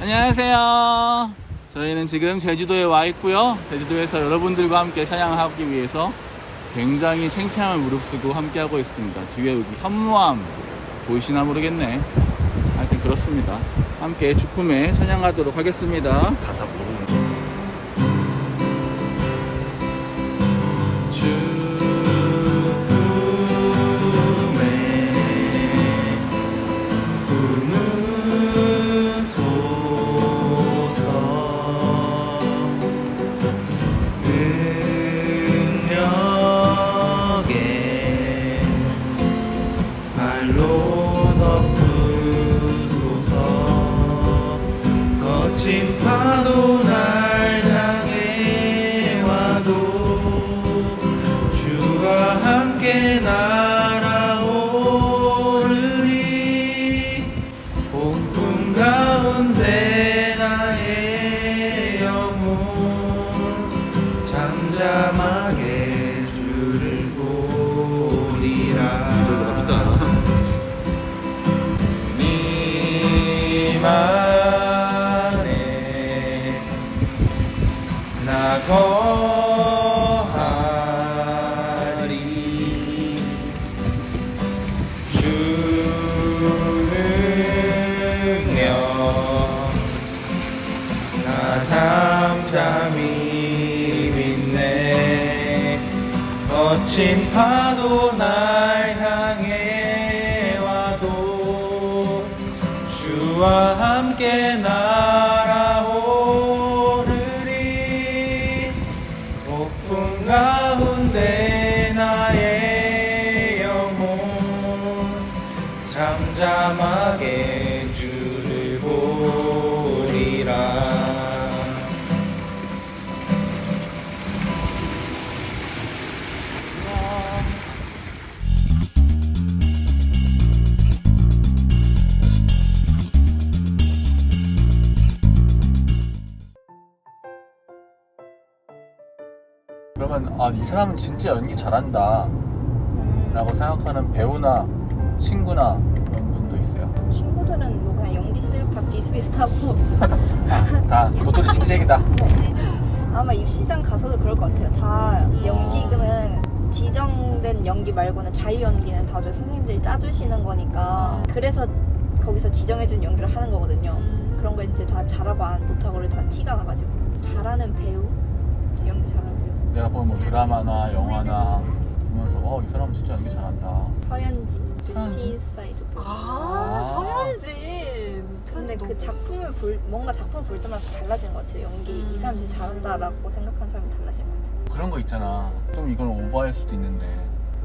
안녕하세요. 저희는 지금 제주도에 와 있고요. 제주도에서 여러분들과 함께 촬영하기 위해서 굉장히 창피함을 무릅쓰고 함께 하고 있습니다. 뒤에 여기 현무암 보이시나 모르겠네. 하여튼 그렇습니다. 함께 주품에 촬영하도록 하겠습니다. 가사 모르는 거친 파도 날 향해 와도 주와 함께 날아오르리. 폭풍 가운데 나의 영혼 잠잠하게 주를 보리라. 이절로 갑시다. 나 거하리. 주 능력 나 잠잠히 믿네. 거친 파도 날 향해 와도 주와 함께 날아오르리. 폭풍 가운데 나의 영혼 잠잠하게 주를 보리라. 그러면 이 사람은 진짜 연기 잘한다 라고 생각하는 배우나 친구나 그런 분도 있어요? 친구들은 뭐 그냥 연기 실력 다 비슷비슷하고 다 도토리 치기색이다. 아마 입시장 가서도 그럴 것 같아요. 다 연기는 지정된 연기 말고는 자유 연기는 다 선생님들이 짜주시는 거니까 그래서 거기서 지정해준 연기를 하는 거거든요. 그런 거 이제 다 잘하고 안 못하고를 다 티가 나가지고 잘하는 배우? 연기 잘하는 배우 내가 보는 뭐 드라마나 영화나 보면서 이 사람 진짜 연기 잘한다. 서현진, 서현진? 뷰티 인사이드 보고 서현진. 근데 그 작품을 뭔가 작품을 볼 때마다 달라지는 것 같아요. 연기 이 사람 진짜 잘한다라고 생각하는 사람이 달라지는 것 같아요. 그런 거 있잖아. 좀 이건 오버할 수도 있는데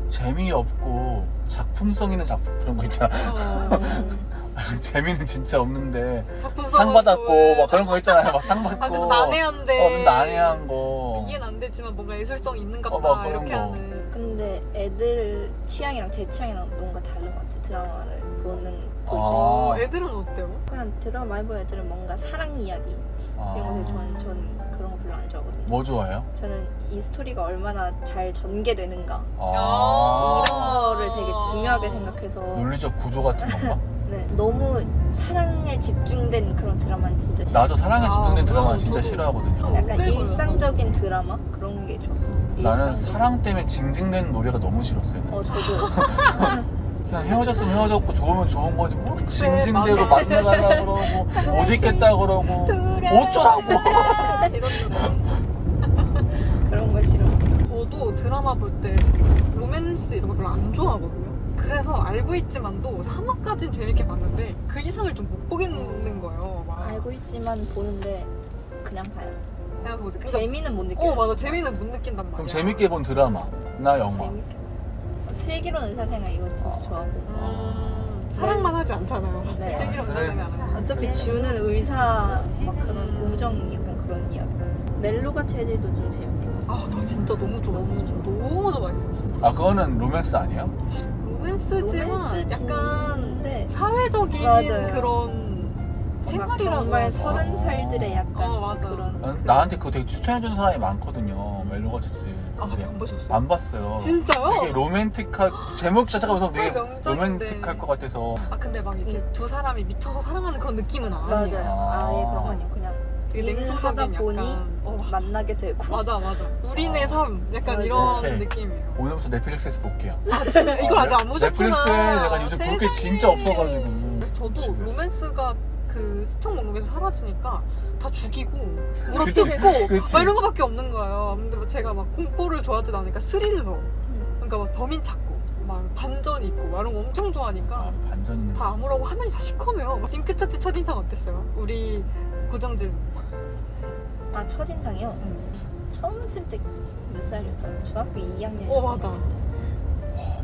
재미없고 작품성 있는 작품 그런 거 있잖아. 재미는 진짜 없는데 상 받았고 막 그런 거 있잖아요. 막 상 받고 좀 난해한데. 좀 난해한 거. 이해는 안 되지만 뭔가 예술성 있는 것 막 같다 그런 이렇게 거. 하는. 근데 애들 취향이랑 제 취향이랑 뭔가 다른 것 같아요. 드라마를 볼 때. 애들은 어때요? 그냥 드라마 많이 보는 애들은 뭔가 사랑 이야기 이런 거 되게 좋아하는 저는 그런 거 별로 안 좋아하거든요. 뭐 좋아해요? 저는 이 스토리가 얼마나 잘 전개되는가 아. 이런 거를 되게 중요하게 생각해서 논리적 구조 같은 건가? 네, 너무 사랑에 집중된 그런 드라마는 진짜 싫어요. 나도 사랑에 집중된 드라마 저도. 진짜 싫어하거든요. 약간 끌려요. 일상적인 드라마 그런 게 좋아요. 나는 일상적인. 사랑 때문에 징징대는 노래가 너무 싫었어요. 저도 그냥 헤어졌으면 헤어졌고 좋으면 좋은 거지 뭐 징징대고 맞아. 만나달라고 그러고 못 있겠다 그러고 어쩌라고. 이런 거. 그런 걸 싫어요. 저도 드라마 볼 때 로맨스 이런 거 별로 안 좋아하거든요. 그래서 알고 있지만도 3화까지는 재밌게 봤는데 그 이상을 좀 못 보겠는 거예요. 막. 알고 있지만 보는데 그냥 봐요. 내가 뭐지? 그러니까 재미는 못 느껴요. 맞아. 재미는 못 느낀단 말이야. 그럼 재밌게 본 드라마 나 영화 재밌게. 슬기로운 의사생활 이거 진짜 좋아하고. 사랑만 하지 않잖아요. 네. 슬기로운 그래. 사랑하는. 어차피 주는 의사 막 그런 우정 약간 그런 이야기. 멜로 같은 애들도 좀 재밌게 봤어. 나 진짜 너무 좋아했어. 너무 좋아했어. 진짜. 그거는 로맨스 아니에요? 로맨스지만 약간 로맨스인데 사회적인 맞아요. 그런 막 생활이라고 정말 하죠. 30살들의 약간 맞아. 그런 나한테 그거 되게 추천해주는 사람이 많거든요. 멜로가츠지. 아 아직 안 보셨어요? 안 봤어요. 진짜요? 되게 로맨틱할 제목 자체가 우선 되게 진짜 명작인데. 로맨틱할 것 같아서. 아 근데 막 이렇게 두 사람이 미쳐서 사랑하는 그런 느낌은 아니에요. 맞아요. 아예 그런 거 아니에요. 그냥 되게 일하다 냉소적인 보니 약간 만나게 되고 맞아. 우리네 삶 약간 맞아. 이런 오케이. 느낌이에요. 오늘부터 넷플릭스에서 볼게요. 아 진짜 이걸 아직 안 보셨구나. 넷플릭스에 내가 요즘 볼 게 세상에. 진짜 없어가지고. 그래서 저도 집에서. 로맨스가 그 시청 목록에서 사라지니까 다 죽이고 그치, 물어뜯고 그치. 막 이런 거밖에 없는 거예요. 근데 막 제가 막 공포를 좋아하지도 않으니까 스릴러, 그러니까 막 범인 찾고 막 반전 있고 막 이런 거 엄청 좋아하니까 아, 반전 있는 다 거지. 아무라고 화면이 다 시커매요. 핑크처치 첫인상 어땠어요? 우리 고정 질문. 아 첫인상이요? 처음 했을 때 몇 살이었더라? 중학교 2학년 맞아. 와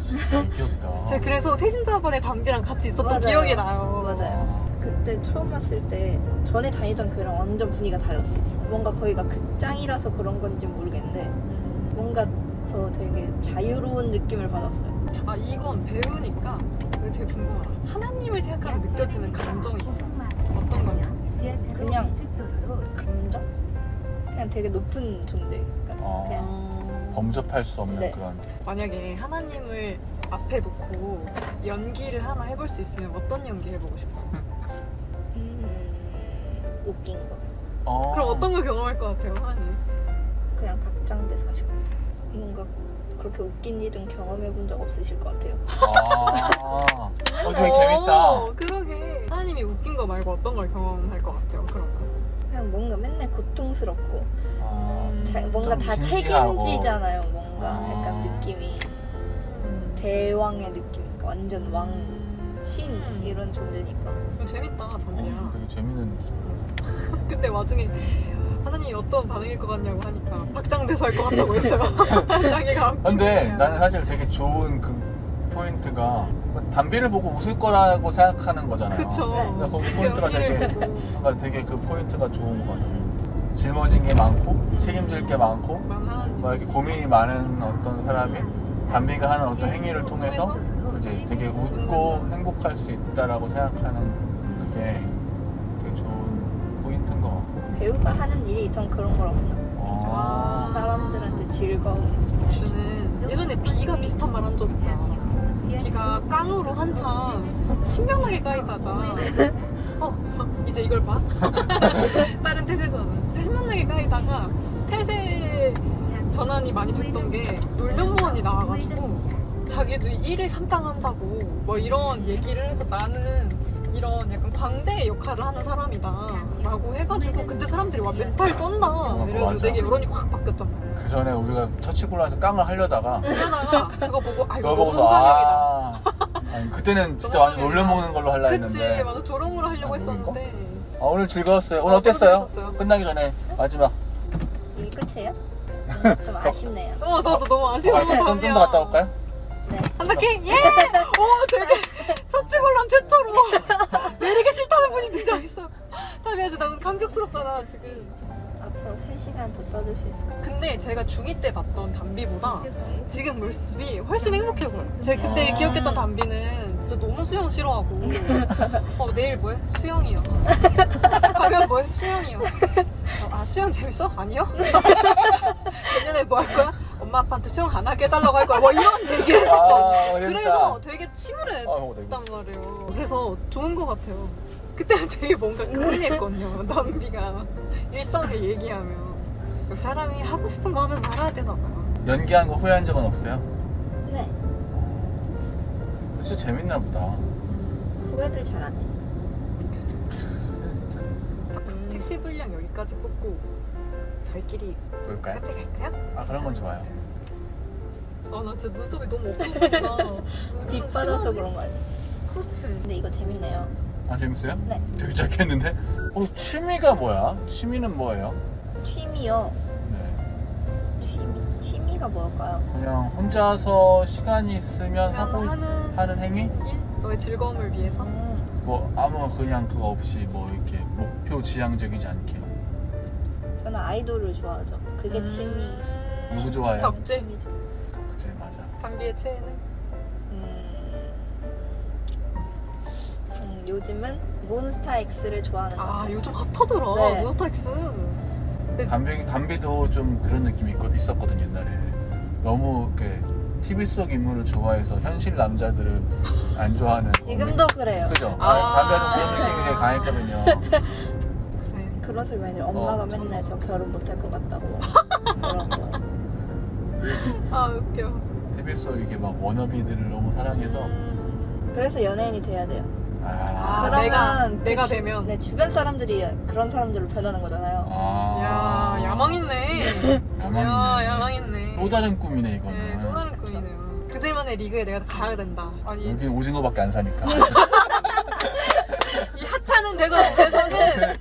진짜 귀엽다. 제가 그래서 세신자반에 담비랑 같이 있었던 맞아요. 기억이 나요. 맞아요. 그때 처음 왔을 때 전에 다니던 교회랑 완전 분위기가 달랐어요. 뭔가 거기가 극장이라서 그런 건지 모르겠는데 뭔가 더 되게 자유로운 느낌을 받았어요. 아 이건 배우니까 이거 되게 궁금하다. 하나님을 생각하면 느껴지는 감정이 있어요. 어떤 거요? 그냥 감정? 그냥 되게 높은 존재. 그러니까 그냥 범접할 수 없는 네. 그런. 만약에 하나님을 앞에 놓고 연기를 하나 해볼 수 있으면 어떤 연기 해보고 싶어요? 웃긴 거. 그럼 어떤 걸 경험할 것 같아요, 하나님? 그냥 박장대소 하실 것 같아요. 뭔가 그렇게 웃긴 일은 경험해 본 적 없으실 것 같아요. 되게 재밌다. 그러게. 하나님이 웃긴 거 말고 어떤 걸 경험할 것 같아요, 그러면? 그냥 뭔가 맨날 고통스럽고 뭔가 좀 다 진지하고. 책임지잖아요. 뭔가 약간 아. 느낌이 대왕의 느낌. 그러니까 완전 왕, 신 이런 존재니까. 재밌다, 담비야. 되게 재밌는. 근데 와중에 하나님이 어떤 반응일 것 같냐고 하니까 박장대소 할 것 같다고 했어요. 자기가 웃긴 근데 거야. 나는 사실 되게 좋은 그 포인트가 담비를 보고 웃을 거라고 생각하는 거잖아요. 그쵸. 근데 거기 포인트가 연기를 되게 보고. 뭔가 되게 그 포인트가 좋은 것 같아요. 짊어진 게 많고 책임질 게 많고 하나님. 막 이렇게 고민이 많은 어떤 사람이 담비가 하는 어떤 행위를 통해서 이제 되게 웃고 행복할 수 있다라고 생각하는 그게 되게 좋은 포인트인 것 같고. 배우가 하는 일이 전 그런 거라고 생각해요. 아. 사람들한테 즐거움 주는 예전에 비가 비슷한 말 한 적 있잖아. 비가 깡으로 한참 신명나게 까이다가 이제 이걸 봐? 다른 태세전 신명나게 까이다가 태세 전환이 많이 됐던 게 놀면무원이 나와가지고 자기도 1일 3당 한다고 뭐 이런 얘기를 해서 나는 이런 약간 광대의 역할을 하는 사람이다 라고 해가지고 그때 사람들이 와 멘탈 쩐다 이래가지고 맞아. 되게 여론이 확 바뀌었잖아. 그 전에 우리가 처치곤란해서 깡을 하려다가 그러다가 그거 보고 이거 그걸 너무 보고서 hungar력이다. 아니, 그때는 진짜 완전 놀려먹는 걸로 하려 그치 했는데 맞아 조롱으로 하려고 아, 했었는데 오늘 즐거웠어요. 오늘 저도 어땠어요? 재밌었어요. 끝나기 전에 마지막 이게 끝이에요? 좀 아쉽네요. 나도 너무 아쉬워. 좀 더 갔다 올까요? 네. 한 바퀴? 예! 오 되게 첫째골람 최초로 내리기 싫다는 분이 등장했어. 다음에 아주 너무 감격스럽잖아 지금. 앞으로 3시간 더 떠들 수 있을 것 근데 제가 중2 때 봤던 담비보다 지금 모습이 훨씬 행복해 보여요. 제가 그때 기억했던 담비는 진짜 너무 수영 싫어하고 내일 뭐해? 수영이요. 가면 뭐해? 수영이요. 수영 재밌어? 아니요. 내년에 뭐 할 거야? 엄마 아빠한테 수영 안 하게 해달라고 할 거야. 뭐 이런 얘기를 했었거든요. 재밌다. 그래서 되게 침울했단 되게. 말이에요. 그래서 좋은 것 같아요. 그때는 되게 뭔가 끈했거든요. 담비가 일상을 얘기하면 여기 사람이 하고 싶은 거 하면서 살아야 되나 봐요. 연기한 거 후회한 적은 없어요? 같아요. 네. 진짜 재밌나 보다. 후회를 잘 안 해요. 택시 분량 여기까지 뽑고 저희끼리 볼까요? 카페 갈까요? 그런 건 좋아요. 나 진짜 눈썹이 너무 없어졌구나. 빛 받아서 그런 거 아니에요? 그렇지. 근데 이거 재밌네요. 재밌어요? 네. 되게 짧겠는데? 취미가 뭐야? 취미는 뭐예요? 취미요. 네. 취미가 뭘까요? 그냥 혼자서 시간이 있으면 하는 행위? 일? 너의 즐거움을 위해서? 뭐 아무 그냥 그거 없이 뭐 이렇게 목표 지향적이지 않게. 저는 아이돌을 좋아하죠. 그게 취미. 누구 좋아해요? 덕질? 취미죠. 그치 맞아. 담비의 최애는? 요즘은 몬스타엑스를 좋아하는 것 아 같아요. 요즘 핫하더라 네. 몬스타엑스. 담비도 좀 그런 느낌이 있었거든 옛날에. 너무 이렇게 TV 속 인물을 좋아해서 현실 남자들을 안 좋아하는. 지금도 그래요. 그죠? 아. 담비도 그런 느낌이 되게 강했거든요. 그래. 그런 소리 많이 들어요. 엄마가 어. 맨날 저 결혼 못할 것 같다고 그런 거. 아 웃겨. TV 속 이렇게 막 워너비들을 너무 사랑해서. 그래서 연예인이 돼야 돼요. 아, 그러면 내가 그 되면. 네, 주변 사람들이 그런 사람들로 변하는 거잖아요. 아. 야 야망있네. 야망이네. 야 야망있네. 또 다른 꿈이네 이거는. 네, 또 다른 꿈이네요. 그들만의 리그에 내가 가야 된다. 아니 여긴 오징어밖에 안 사니까. 이 하찮은 대전에서는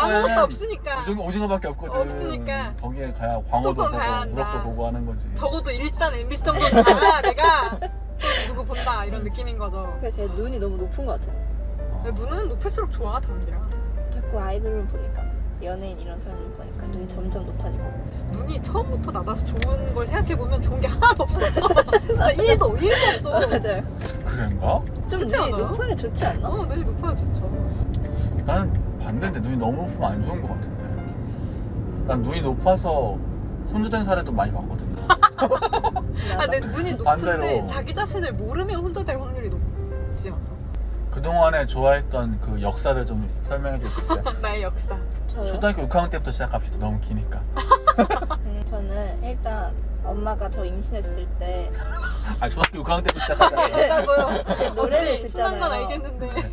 아무것도 없으니까 오징어밖에 없거든. 없으니까. 거기에 가야 광어도 수도권 보고 가야 한다. 우럭도 보고 하는 거지. 적어도 일산 MBC 정도는 가야 내가 좀 누구 본다 이런 느낌인 거죠. 그래서 제 눈이 너무 높은 것 같아요. 근데 눈은 높을수록 좋아 담비야. 자꾸 아이돌을 보니까 연예인 이런 사람들 보니까 눈이 점점 높아지고. 눈이 처음부터 낮아서 좋은 걸 생각해보면 좋은 게 하나도 없어. 진짜 1도 없어. 맞아요. 그런가? 좀 그렇지 눈이 않아요? 높아야 좋지 않나? 눈이 높아야 좋죠. 나는 반대인데 눈이 너무 높으면 안 좋은 것 같은데. 난 눈이 높아서 혼자 된 사례도 많이 봤거든. 아, 내 눈이 높은데 반대로. 자기 자신을 모르면 혼자 될 확률이 높지 않아? 그동안에 좋아했던 그 역사를 좀 설명해 줄 수 있어요? 나의 역사. 저요? 초등학교 6학년 때부터 시작합시다. 너무 기니까. 저는 일단 엄마가 저 임신했을 때 아, 초등학교 6학년 때부터 시작하자. 있다고요. 노래를 언니, 신난 건 듣잖아요. 알겠는데.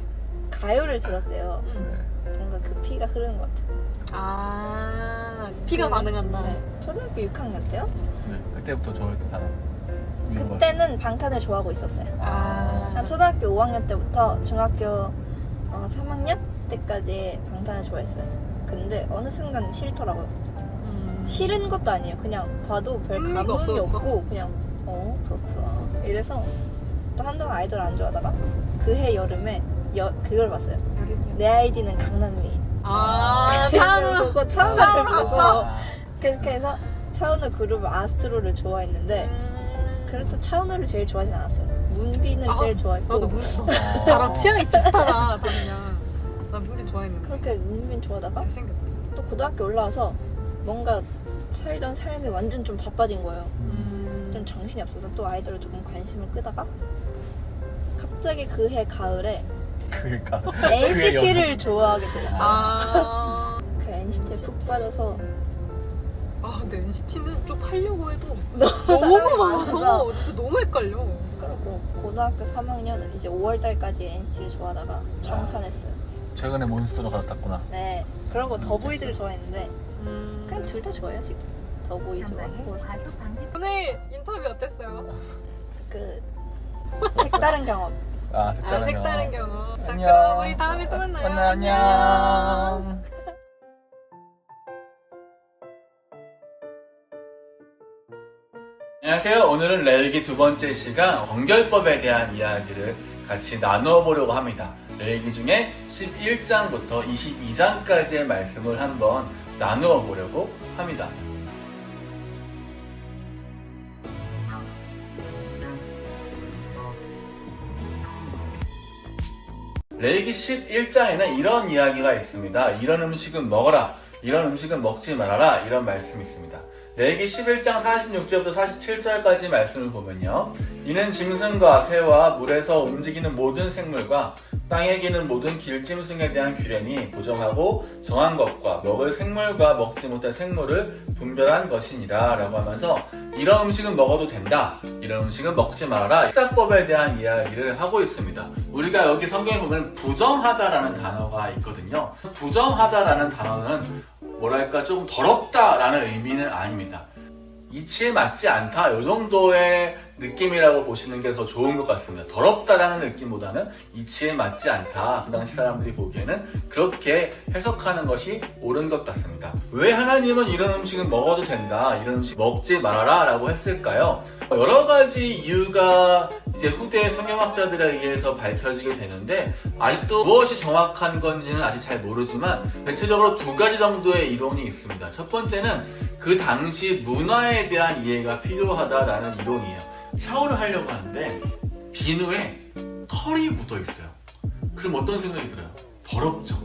가요를 들었대요. 응. 뭔가 그 피가 흐르는 것 같아요. 아, 피가 반응한다. 네. 초등학교 6학년 때요? 네, 그때부터 좋아했던 사람. 위로가. 그때는 방탄을 좋아하고 있었어요. 아, 한 초등학교 5학년 때부터 중학교 3학년 때까지 방탄을 좋아했어요. 근데 어느 순간 싫더라고요. 싫은 것도 아니에요. 그냥 봐도 별 흥미가 감흥이 없어졌어? 없고 그냥 그렇구나. 이래서 또 한동안 아이돌 안 좋아하다가 그해 여름에 그걸 봤어요. 여름이요. 내 아이디는 강남이. 아, 차은우. 그거 차은우 차은우를 봤어? 보고 그렇게 해서 차은우 그룹 아스트로를 좋아했는데 그래도 차은우를 제일 좋아하진 않았어요. 문빈을 아, 제일 좋아했고. 나도 문빈. 나랑 취향이 비슷하다, 다미야. 나 문빈 좋아했는데. 그렇게 문빈 좋아하다가 잘생겼다. 또 고등학교 올라와서 뭔가 살던 삶이 완전 좀 바빠진 거예요. 좀 정신이 없어서 또 아이돌에 조금 관심을 끄다가 갑자기 그해 가을에 그러니까. NCT를 좋아하게 됐어요. 아, 그 NCT에 푹 빠져서 근데 NCT는 좀 하려고 해도 사람이 너무 많아서 많아서. 진짜 너무 헷갈려. 그리고 고등학교 3학년은 이제 5월달까지 NCT를 좋아하다가 청산했어요. 최근에 몬스터로 갈아탔구나. 네. 그러고 더보이즈를 좋아했는데 그냥 둘 다 좋아요 지금. 더보이즈와 몬스타. 오늘 인터뷰 어땠어요? 그 색다른 경험. 아, 색다른 색다른 경험. 자, 안녕. 그럼 우리 다음에 또 만나요. 안녕. 안녕하세요. 오늘은 렐기 두 번째 시간 정결법에 대한 이야기를 같이 나누어 보려고 합니다. 렐기 중에 11장부터 22장까지의 말씀을 한번 나누어 보려고 합니다. 렐기 11장에는 이런 이야기가 있습니다. 이런 음식은 먹어라, 이런 음식은 먹지 말아라, 이런 말씀이 있습니다. 렐기 11장 46절부터 47절까지 말씀을 보면요, 이는 짐승과 새와 물에서 움직이는 모든 생물과 땅에 기는 모든 길짐승에 대한 규례니 부정하고 정한 것과 먹을 생물과 먹지 못할 생물을 분별한 것이니라 라고 하면서 이런 음식은 먹어도 된다, 이런 음식은 먹지 말아라, 식사법에 대한 이야기를 하고 있습니다. 우리가 여기 성경에 보면 부정하다라는 단어가 있거든요. 부정하다라는 단어는 뭐랄까 좀 더럽다라는 의미는 아닙니다. 이치에 맞지 않다, 이 정도의 느낌이라고 보시는 게 더 좋은 것 같습니다. 더럽다라는 느낌보다는 이치에 맞지 않다, 그 당시 사람들이 보기에는 그렇게 해석하는 것이 옳은 것 같습니다. 왜 하나님은 이런 음식은 먹어도 된다, 이런 음식 먹지 말아라 라고 했을까요? 여러 가지 이유가 이제 후대 성경학자들에 의해서 밝혀지게 되는데 아직도 무엇이 정확한 건지는 아직 잘 모르지만 대체적으로 두 가지 정도의 이론이 있습니다. 첫 번째는 그 당시 문화에 대한 이해가 필요하다라는 이론이에요. 샤워를 하려고 하는데 비누에 털이 묻어 있어요. 그럼 어떤 생각이 들어요? 더럽죠.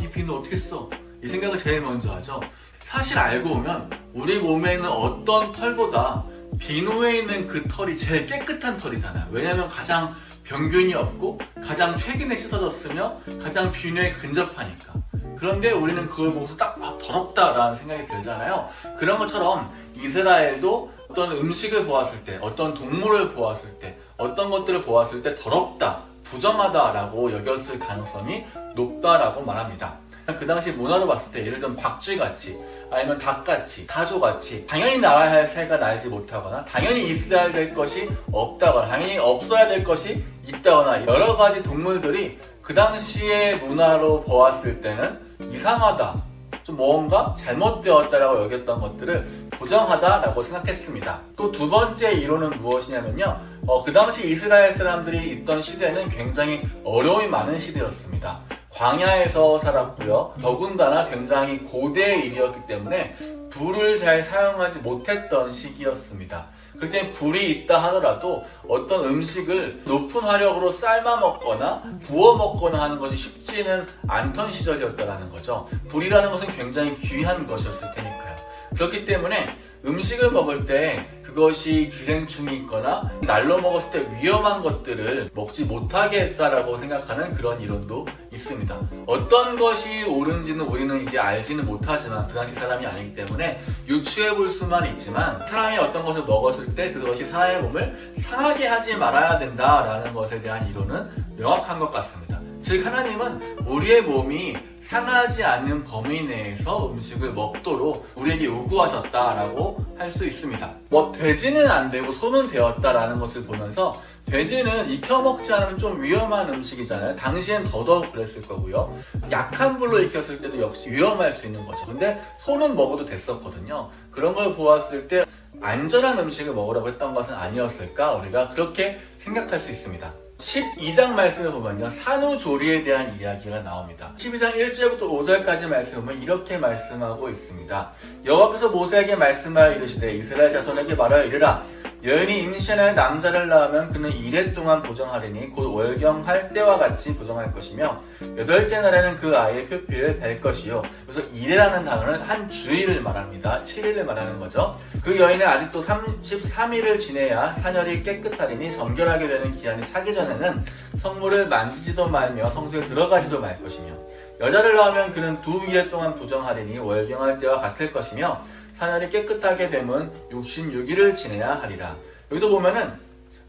이 비누 어떻게 써? 이 생각을 제일 먼저 하죠. 사실 알고 보면 우리 몸에 있는 어떤 털보다 비누에 있는 그 털이 제일 깨끗한 털이잖아요. 왜냐면 가장 병균이 없고 가장 최근에 씻어졌으며 가장 비누에 근접하니까. 그런데 우리는 그걸 보고서 딱 더럽다라는 생각이 들잖아요. 그런 것처럼 이스라엘도 어떤 음식을 보았을 때, 어떤 동물을 보았을 때, 어떤 것들을 보았을 때 더럽다, 부정하다라고 여겼을 가능성이 높다라고 말합니다. 그 당시 문화로 봤을 때 예를 들면 박쥐같이 아니면 닭같이 타조같이 당연히 날아야 할 새가 날지 못하거나 당연히 있어야 될 것이 없다거나 당연히 없어야 될 것이 있다거나 여러 가지 동물들이 그 당시의 문화로 보았을 때는 이상하다, 좀 뭔가 잘못되었다라고 여겼던 것들을 부정하다라고 생각했습니다. 또 두 번째 이론은 무엇이냐면요, 그 당시 이스라엘 사람들이 있던 시대는 굉장히 어려움이 많은 시대였습니다. 광야에서 살았고요. 더군다나 굉장히 고대의 일이었기 때문에 불을 잘 사용하지 못했던 시기였습니다. 그럴 때 불이 있다 하더라도 어떤 음식을 높은 화력으로 삶아 먹거나 구워 먹거나 하는 것이 쉽지는 않던 시절이었다는 거죠. 불이라는 것은 굉장히 귀한 것이었을 테니까요. 그렇기 때문에 음식을 먹을 때 그것이 기생충이 있거나 날로 먹었을 때 위험한 것들을 먹지 못하게 했다라고 생각하는 그런 이론도 있습니다. 어떤 것이 옳은지는 우리는 이제 알지는 못하지만 그 당시 사람이 아니기 때문에 유추해 볼 수만 있지만 사람이 어떤 것을 먹었을 때 그것이 사람의 몸을 상하게 하지 말아야 된다라는 것에 대한 이론은 명확한 것 같습니다. 즉 하나님은 우리의 몸이 상하지 않는 범위 내에서 음식을 먹도록 우리에게 요구하셨다라고 할 수 있습니다. 돼지는 안 되고 소는 되었다라는 것을 보면서 돼지는 익혀 먹지 않으면 좀 위험한 음식이잖아요. 당시엔 더더욱 그랬을 거고요. 약한 불로 익혔을 때도 역시 위험할 수 있는 거죠. 근데 소는 먹어도 됐었거든요. 그런 걸 보았을 때 안전한 음식을 먹으라고 했던 것은 아니었을까? 우리가 그렇게 생각할 수 있습니다. 12장 말씀을 보면요, 산후조리에 대한 이야기가 나옵니다. 12장 1절부터 5절까지 말씀을 보면 이렇게 말씀하고 있습니다. 여호와께서 모세에게 말씀하여 이르시되 이스라엘 자손에게 말하여 이르라. 여인이 임신하여 남자를 낳으면 그는 2일 동안 보정하리니 곧 월경할 때와 같이 보정할 것이며 8째 날에는 그 아이의 표피를 벨 것이요. 그래서 2일이라는 단어는 한 주일을 말합니다. 7일을 말하는 거죠. 그 여인은 아직도 33일을 지내야 사녀리 깨끗하리니 정결하게 되는 기한이 차기 전에는 성물을 만지지도 말며 성소에 들어가지도 말 것이며 여자를 낳으면 그는 2일 동안 부정하리니 월경할 때와 같을 것이며 사녀리 깨끗하게 되면 66일을 지내야 하리라. 여기도 보면은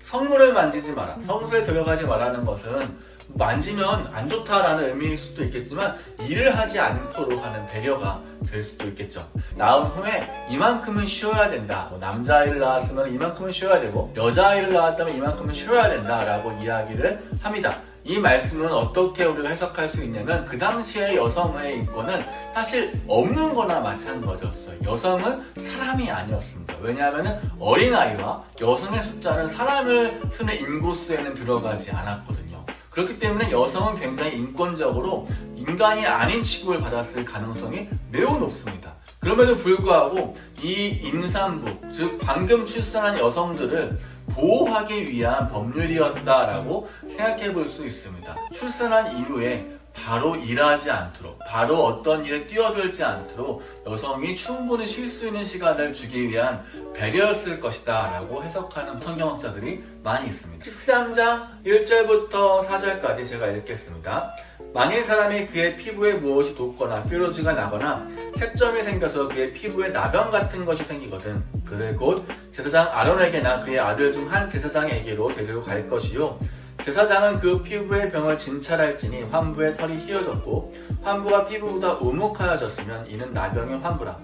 성물을 만지지 마라, 성소에 들어가지 마라는 것은 만지면 안 좋다라는 의미일 수도 있겠지만 일을 하지 않도록 하는 배려가 될 수도 있겠죠. 낳은 후에 이만큼은 쉬어야 된다. 남자아이를 낳았으면 이만큼은 쉬어야 되고 여자아이를 낳았다면 이만큼은 쉬어야 된다라고 이야기를 합니다. 이 말씀은 어떻게 우리가 해석할 수 있냐면 그 당시의 여성의 인권은 사실 없는 거나 마찬가지였어요. 여성은 사람이 아니었습니다. 왜냐하면 어린아이와 여성의 숫자는 사람을 쓰는 인구수에는 들어가지 않았거든요. 그렇기 때문에 여성은 굉장히 인권적으로 인간이 아닌 취급을 받았을 가능성이 매우 높습니다. 그럼에도 불구하고 이 임산부, 즉 방금 출산한 여성들을 보호하기 위한 법률이었다라고 생각해 볼 수 있습니다. 출산한 이후에 바로 일하지 않도록, 바로 어떤 일에 뛰어들지 않도록 여성이 충분히 쉴 수 있는 시간을 주기 위한 배려였을 것이다 라고 해석하는 성경학자들이 많이 있습니다. 13장 1절부터 4절까지 제가 읽겠습니다. 만일 사람이 그의 피부에 무엇이 돋거나 뾰루지가 나거나 색점이 생겨서 그의 피부에 나병 같은 것이 생기거든 그를 곧 제사장 아론에게나 그의 아들 중 한 제사장에게로 데리러 갈 것이요 제사장은 그 피부의 병을 진찰할지니 환부의 털이 휘어졌고 환부가 피부보다 우묵하여졌으면 이는 나병의 환부라.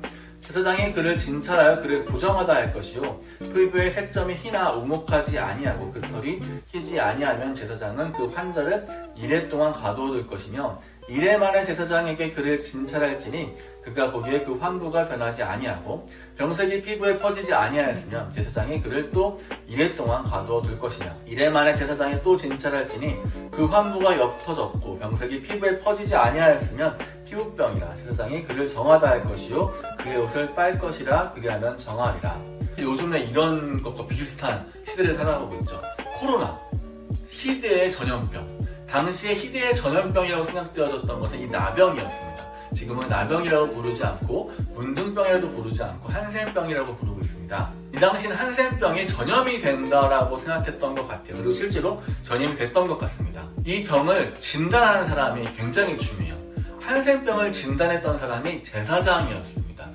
제사장이 그를 진찰하여 그를 부정하다 할 것이요 피부의 색점이 희나 우묵하지 아니하고 그 털이 희지 아니하면 제사장은 그 환자를 2일 동안 가두어둘 것이며 2일 만에 제사장에게 그를 진찰할지니 그가 거기에 그 환부가 변하지 아니하고 병색이 피부에 퍼지지 아니하였으면 제사장이 그를 또 2일 동안 가두어둘 것이며 2일 만에 제사장이 또 진찰할지니 그 환부가 옅어졌고 병색이 피부에 퍼지지 아니하였으면 피부병이라 제사장이 그를 정하다 할 것이요 그의 옷을 빨 것이라 그리하면 정하리라. 요즘에 이런 것과 비슷한 시대를 살아가고 있죠. 코로나, 희대의 전염병. 당시에 희대의 전염병이라고 생각되어졌던 것은 이 나병이었습니다. 지금은 나병이라고 부르지 않고 문둥병이라도 부르지 않고 한센병이라고 부르고 있습니다. 이 당시는 한센병이 전염이 된다라고 생각했던 것 같아요. 그리고 실제로 전염이 됐던 것 같습니다. 이 병을 진단하는 사람이 굉장히 중요해요. 한센병을 진단했던 사람이 제사장이었습니다.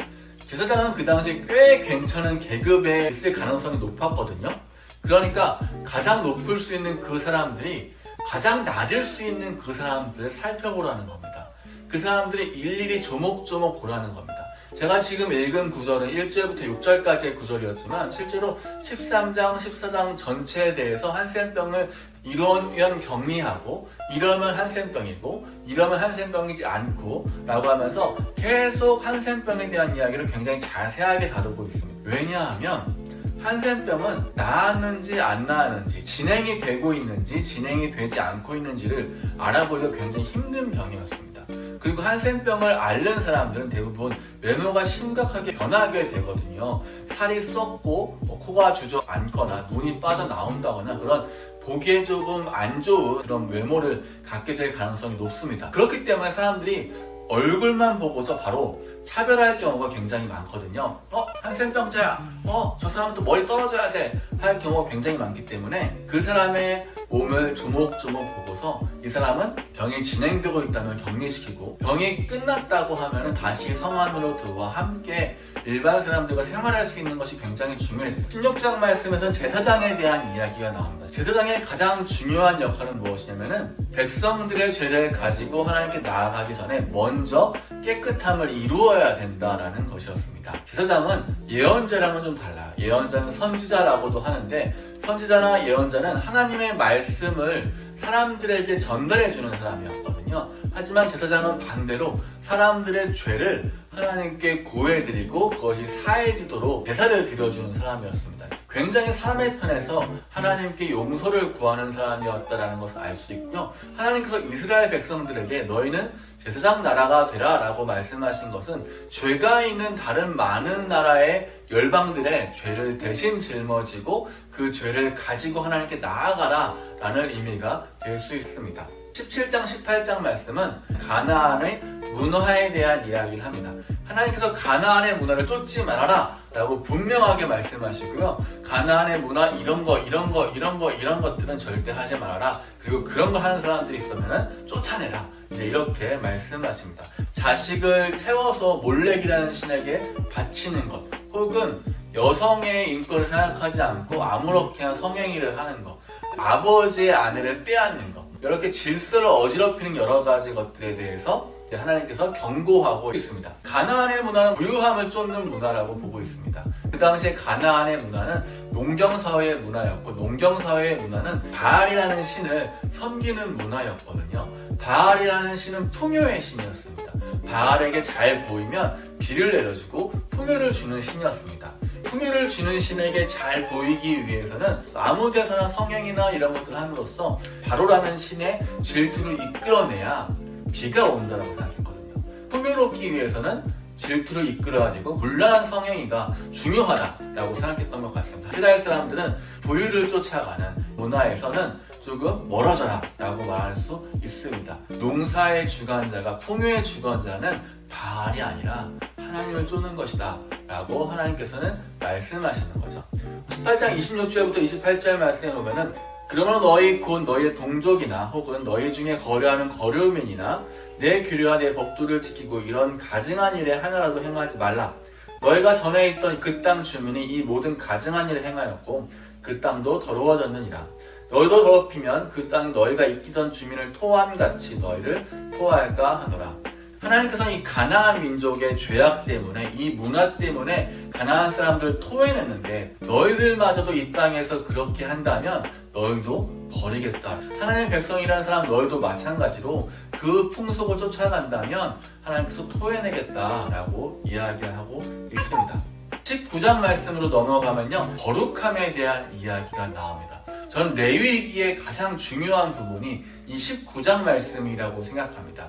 제사장은 그 당시에 꽤 괜찮은 계급에 있을 가능성이 높았거든요. 그러니까 가장 높을 수 있는 그 사람들이 가장 낮을 수 있는 그 사람들을 살펴보라는 겁니다. 그 사람들이 일일이 조목조목 보라는 겁니다. 제가 지금 읽은 구절은 1절부터 6절까지의 구절이었지만 실제로 13장, 14장 전체에 대해서 한센병을 이러면 격리하고 이러면 한센병이고 이러면 한센병이지 않고 라고 하면서 계속 한센병에 대한 이야기를 굉장히 자세하게 다루고 있습니다. 왜냐하면 한센병은 나았는지 안 나았는지, 진행이 되고 있는지 진행이 되지 않고 있는지를 알아보기가 굉장히 힘든 병이었습니다. 그리고 한센병을 앓는 사람들은 대부분 외모가 심각하게 변하게 되거든요. 살이 썩고 코가 주저앉거나 눈이 빠져나온다거나 그런 보기에 조금 안 좋은 그런 외모를 갖게 될 가능성이 높습니다. 그렇기 때문에 사람들이 얼굴만 보고서 바로 차별할 경우가 굉장히 많거든요. 한센병자야. 저 사람은 또 머리 떨어져야 돼. 할 경우가 굉장히 많기 때문에 그 사람의 몸을 조목조목 보고서 이 사람은 병이 진행되고 있다면 격리시키고 병이 끝났다고 하면 다시 성 안으로 들어와 함께 일반 사람들과 생활할 수 있는 것이 굉장히 중요했어요. 16장 말씀에서는 제사장에 대한 이야기가 나옵니다. 제사장의 가장 중요한 역할은 무엇이냐면은 백성들의 죄를 가지고 하나님께 나아가기 전에 먼저 깨끗함을 이루어야 된다라는 것이었습니다. 제사장은 예언자랑은 좀 달라요. 예언자는 선지자라고도 하는데 선지자나 예언자는 하나님의 말씀을 사람들에게 전달해주는 사람이었거든요. 하지만 제사장은 반대로 사람들의 죄를 하나님께 고해드리고 그것이 사해지도록 제사를 드려주는 사람이었습니다. 굉장히 사람의 편에서 하나님께 용서를 구하는 사람이었다는 것을 알 수 있고요. 하나님께서 이스라엘 백성들에게 너희는 제사장 나라가 되라 라고 말씀하신 것은 죄가 있는 다른 많은 나라의 열방들의 죄를 대신 짊어지고 그 죄를 가지고 하나님께 나아가라 라는 의미가 될 수 있습니다. 17장 18장 말씀은 가나안의 문화에 대한 이야기를 합니다. 하나님께서 가나안의 문화를 쫓지 말아라 라고 분명하게 말씀하시고요. 가나안의 문화 이런 것들은 절대 하지 말아라. 그리고 그런 거 하는 사람들이 있으면 쫓아내라. 이제 이렇게 말씀하십니다. 자식을 태워서 몰렉이라는 신에게 바치는 것, 혹은 여성의 인권을 생각하지 않고 아무렇게나 성행위를 하는 것, 아버지의 아내를 빼앗는 것, 이렇게 질서를 어지럽히는 여러 가지 것들에 대해서 하나님께서 경고하고 있습니다. 가나안의 문화는 부유함을 쫓는 문화라고 보고 있습니다. 그 당시에 가나안의 문화는 농경사회의 문화였고, 농경사회의 문화는 바알이라는 신을 섬기는 문화였거든요. 바알이라는 신은 풍요의 신이었습니다. 바알에게 잘 보이면 비를 내려주고 풍요를 주는 신이었습니다. 풍요를 주는 신에게 잘 보이기 위해서는 아무 데서나 성행이나 이런 것들을 함으로써 바로라는 신의 질투를 이끌어내야 비가 온다고 생각했거든요. 풍요롭기 위해서는 질투를 이끌어야 되고 곤란한 성행위가 중요하다라고 생각했던 것 같습니다. 이스라엘 사람들은 부유를 쫓아가는 문화에서는 조금 멀어져라 라고 말할 수 있습니다. 농사의 주관자가, 풍요의 주관자는 바알이 아니라 하나님을 쫓는 것이다 라고 하나님께서는 말씀하시는 거죠. 18장 26절부터 28절 말씀에 보면은 그러므로 너희 곧 너희의 동족이나 혹은 너희 중에 거류하는 거류민이나 내 규례와 내 법도를 지키고 이런 가증한 일에 하나라도 행하지 말라. 너희가 전에 있던 그 땅 주민이 이 모든 가증한 일을 행하였고 그 땅도 더러워졌느니라. 너희도 더럽히면 그 땅이 너희가 있기 전 주민을 토함같이 너희를 토할까 하노라. 하나님께서는 이 가나안 민족의 죄악 때문에, 이 문화 때문에 가나안 사람들을 토해냈는데 너희들마저도 이 땅에서 그렇게 한다면 너희도 버리겠다. 하나님의 백성이라는 사람 너희도 마찬가지로 그 풍속을 쫓아간다면 하나님께서 토해내겠다라고 이야기하고 있습니다. 19장 말씀으로 넘어가면요, 거룩함에 대한 이야기가 나옵니다. 저는 레위기의 가장 중요한 부분이 이 19장 말씀이라고 생각합니다.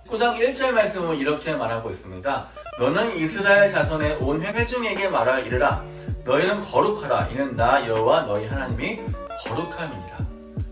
19장 1절 말씀은 이렇게 말하고 있습니다. 너는 이스라엘 자손의 온 회중에게 말하 이르라. 너희는 거룩하라. 이는 나 여호와 너희 하나님이 거룩함이니라.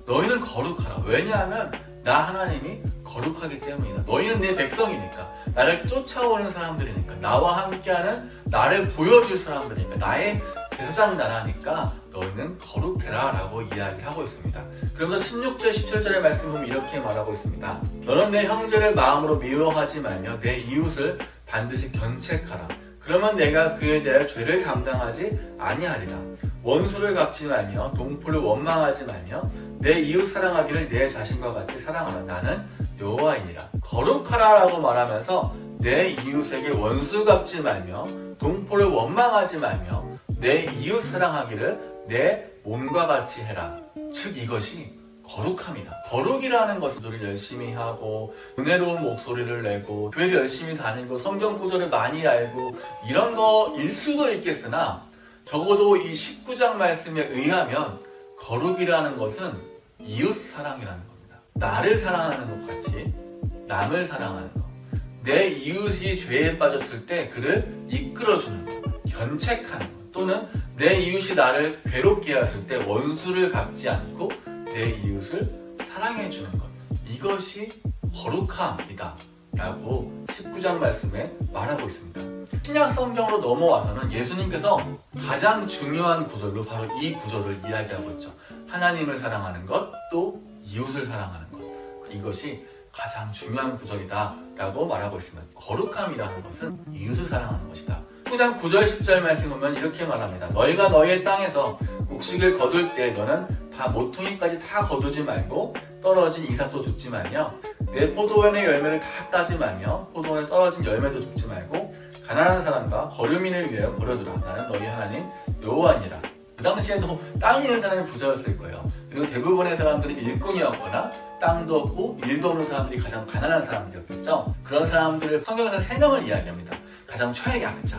너희는 거룩하라. 왜냐하면 나 하나님이 거룩하기 때문이다. 너희는 내 백성이니까, 나를 쫓아오는 사람들이니까, 나와 함께하는 나를 보여줄 사람들이니까, 나의 제사장 나라니까 너희는 거룩해라 라고 이야기하고 있습니다. 그러면서 16절 17절의 말씀 보면 이렇게 말하고 있습니다. 너는 내 형제를 마음으로 미워하지 말며 내 이웃을 반드시 견책하라. 그러면 내가 그에 대하여 죄를 감당하지 아니하리라. 원수를 갚지 말며 동포를 원망하지 말며 내 이웃 사랑하기를 내 자신과 같이 사랑하라. 나는 여호와이니라. 거룩하라 라고 말하면서 내 이웃에게 원수 갚지 말며 동포를 원망하지 말며 내 이웃 사랑하기를 내 몸과 같이 해라. 즉 이것이 거룩함이다. 거룩이라는 것은 우리를 열심히 하고 은혜로운 목소리를 내고 교회를 열심히 다니고 성경 구절을 많이 알고 이런 거일 수도 있겠으나 적어도 이 19장 말씀에 의하면 거룩이라는 것은 이웃 사랑이라는 겁니다. 나를 사랑하는 것 같이 남을 사랑하는 것. 내 이웃이 죄에 빠졌을 때 그를 이끌어주는 것, 견책하는 것. 또는 내 이웃이 나를 괴롭게 하였을 때 원수를 갚지 않고 내 이웃을 사랑해주는 것. 이것이 거룩함이다 라고 19장 말씀에 말하고 있습니다. 신약 성경으로 넘어와서는 예수님께서 가장 중요한 구절로 바로 이 구절을 이야기하고 있죠. 하나님을 사랑하는 것, 또 이웃을 사랑하는 것. 이것이 가장 중요한 구절이다 라고 말하고 있습니다. 거룩함이라는 것은 이웃을 사랑하는 것이다. 19장 9절 10절 말씀 보면 이렇게 말합니다. 너희가 너희의 땅에서 곡식을 거둘 때 너는 다 모퉁이까지 다 거두지 말고 떨어진 이삭도 줍지 말며 내 포도원의 열매를 다 따지 말며 포도원에 떨어진 열매도 줍지 말고 가난한 사람과 거류민을 위하여 버려두라. 나는 너희 하나님 여호와니라. 그 당시에도 땅이 있는 사람이 부자였을 거예요. 그리고 대부분의 사람들은 일꾼이었거나 땅도 없고 일도 없는 사람들이 가장 가난한 사람들이었겠죠. 그런 사람들을 성경에서 3명을 이야기합니다. 가장 최약자,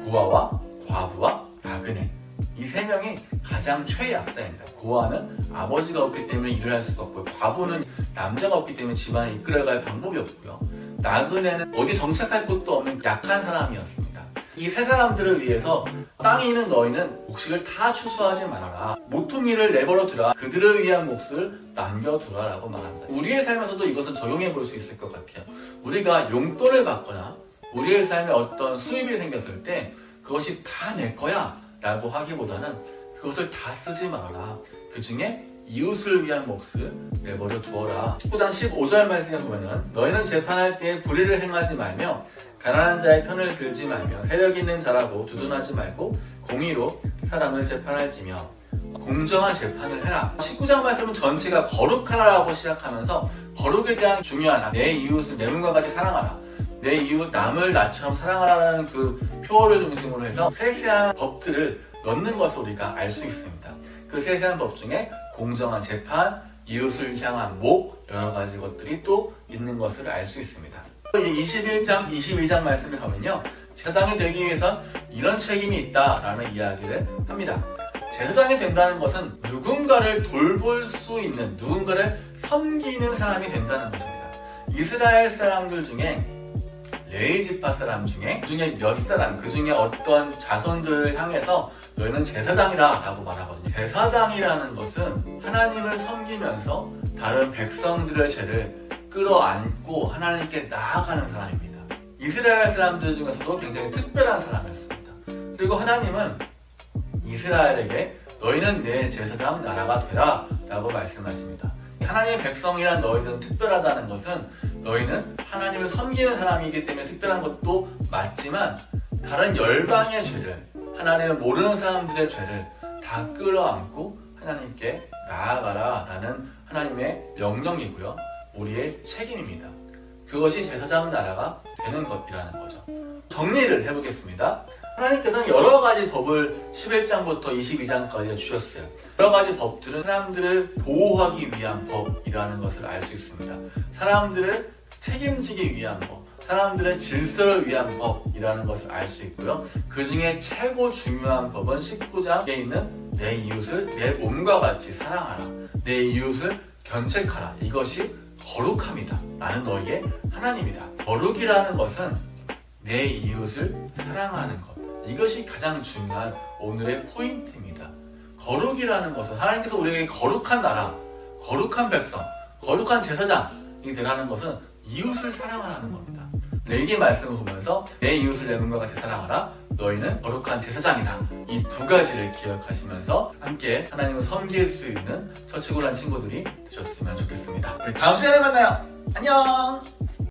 고아와 과부와 나그네. 이 3명이 가장 최약자입니다. 고아는 아버지가 없기 때문에 일을 할 수가 없고요. 과부는 남자가 없기 때문에 집안을 이끌어갈 방법이 없고요. 나그네는 어디 정착할 곳도 없는 약한 사람이었습니다. 이 3사람들을 위해서 땅에 있는 너희는 곡식을 다 추수하지 말아라. 모퉁이를 내버려 두라. 그들을 위한 몫을 남겨두라 라고 말합니다. 우리의 삶에서도 이것은 적용해 볼 수 있을 것 같아요. 우리가 용돈을 받거나 우리의 삶에 어떤 수입이 생겼을 때 그것이 다 내 거야 라고 하기보다는 그것을 다 쓰지 말아라. 그 중에 이웃을 위한 몫을 내버려 두어라. 19장 15절 말씀에 보면은 너희는 재판할 때 불의를 행하지 말며 가난한 자의 편을 들지 말며 세력 있는 자라고 두둔하지 말고 공의로 사람을 재판할지며 공정한 재판을 해라. 19장 말씀은 전체가 거룩하라고 시작하면서 거룩에 대한 중요한 내 이웃을 내 몸과 같이 사랑하라. 내 이웃 남을 나처럼 사랑하라는 그 표어를 중심으로 해서 세세한 법들을 넣는 것을 우리가 알 수 있습니다. 그 세세한 법 중에 공정한 재판, 이웃을 향한 목, 여러 가지 것들이 또 있는 것을 알 수 있습니다. 이제 21장, 22장 말씀에 가면요. 제사장이 되기 위해선 이런 책임이 있다라는 이야기를 합니다. 제사장이 된다는 것은 누군가를 돌볼 수 있는, 누군가를 섬기는 사람이 된다는 것입니다. 이스라엘 사람들 중에 레위 지파 사람 중에 몇 사람, 그 중에 어떤 자손들을 향해서 너희는 제사장이라 라고 말하거든요. 제사장이라는 것은 하나님을 섬기면서 다른 백성들의 죄를 끌어안고 하나님께 나아가는 사람입니다. 이스라엘 사람들 중에서도 굉장히 특별한 사람이었습니다. 그리고 하나님은 이스라엘에게 너희는 내 제사장 나라가 되라 라고 말씀하십니다. 하나님의 백성이란 너희들은 특별하다는 것은 너희는 하나님을 섬기는 사람이기 때문에 특별한 것도 맞지만 다른 열방의 죄를, 하나님을 모르는 사람들의 죄를 다 끌어안고 하나님께 나아가라 라는 하나님의 명령이고요. 우리의 책임입니다. 그것이 제사장 나라가 되는 것이라는 거죠. 정리를 해보겠습니다. 하나님께서는 여러 가지 법을 11장부터 22장까지 주셨어요. 여러 가지 법들은 사람들을 보호하기 위한 법이라는 것을 알 수 있습니다. 사람들을 책임지기 위한 법, 사람들의 질서를 위한 법이라는 것을 알 수 있고요. 그 중에 최고 중요한 법은 19장에 있는 내 이웃을 내 몸과 같이 사랑하라. 내 이웃을 견책하라. 이것이 거룩함이다. 나는 너희의 하나님이다. 거룩이라는 것은 내 이웃을 사랑하는 것. 이것이 가장 중요한 오늘의 포인트입니다. 거룩이라는 것은 하나님께서 우리에게 거룩한 나라, 거룩한 백성, 거룩한 제사장이 되라는 것은 이웃을 사랑하라는 겁니다. 레위기 말씀을 보면서 내 이웃을 내 몸과 같이 사랑하라. 너희는 거룩한 제사장이다. 이 두 가지를 기억하시면서 함께 하나님을 섬길 수 있는 처치골란 친구들이 되셨으면 좋겠습니다. 우리 다음 시간에 만나요. 안녕.